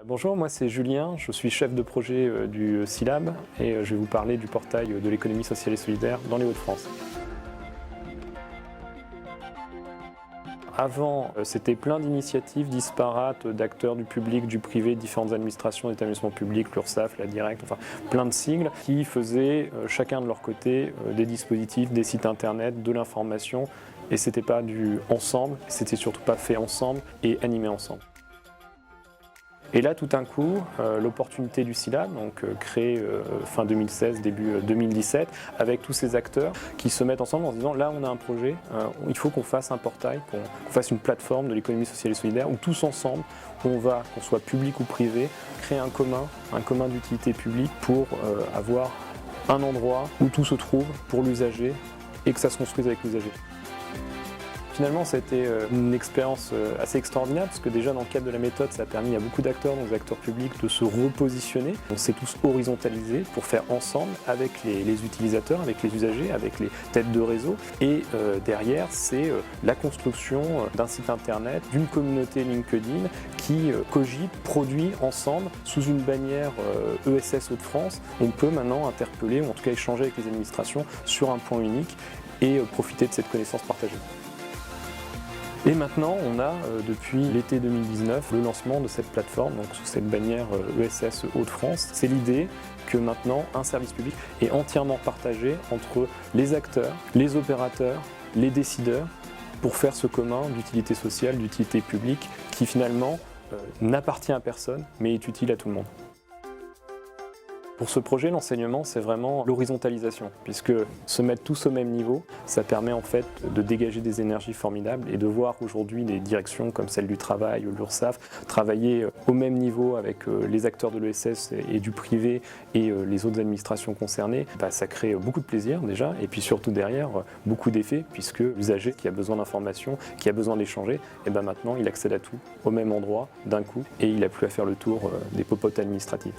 Bonjour, moi c'est Julien, je suis chef de projet du SILAB et je vais vous parler du portail de l'économie sociale et solidaire dans les Hauts-de-France. Avant, c'était plein d'initiatives disparates d'acteurs du public, du privé, différentes administrations, d'établissements publics, l'URSSAF, la Directs, enfin plein de sigles qui faisaient chacun de leur côté des dispositifs, des sites internet, de l'information et c'était pas du ensemble, c'était surtout pas fait ensemble et animé ensemble. Et là, tout d'un coup, l'opportunité du SILAB, donc créé fin 2016, début 2017, avec tous ces acteurs qui se mettent ensemble en se disant là, on a un projet, il faut qu'on fasse un portail, qu'on fasse une plateforme de l'économie sociale et solidaire où tous ensemble, qu'on soit public ou privé, créer un commun d'utilité publique pour avoir un endroit où tout se trouve pour l'usager et que ça se construise avec l'usager. Finalement, ça a été une expérience assez extraordinaire parce que déjà dans le cadre de la méthode, ça a permis à beaucoup d'acteurs, donc des acteurs publics, de se repositionner. On s'est tous horizontalisés pour faire ensemble avec les utilisateurs, avec les usagers, avec les têtes de réseau. Et derrière, c'est la construction d'un site internet, d'une communauté LinkedIn qui cogite, produit ensemble sous une bannière ESS Hauts-de-France. On peut maintenant interpeller ou en tout cas échanger avec les administrations sur un point unique et profiter de cette connaissance partagée. Et maintenant, on a depuis l'été 2019 le lancement de cette plateforme, donc sous cette bannière ESS Hauts-de-France. C'est l'idée que maintenant un service public est entièrement partagé entre les acteurs, les opérateurs, les décideurs pour faire ce commun d'utilité sociale, d'utilité publique qui finalement n'appartient à personne mais est utile à tout le monde. Pour ce projet, l'enseignement, c'est vraiment l'horizontalisation, puisque se mettre tous au même niveau, ça permet en fait de dégager des énergies formidables et de voir aujourd'hui des directions comme celle du travail ou l'URSSAF travailler au même niveau avec les acteurs de l'ESS et du privé et les autres administrations concernées. Ça crée beaucoup de plaisir déjà, et puis surtout derrière, beaucoup d'effets, puisque l'usager qui a besoin d'informations, qui a besoin d'échanger, et maintenant il accède à tout au même endroit d'un coup et il n'a plus à faire le tour des popotes administratives.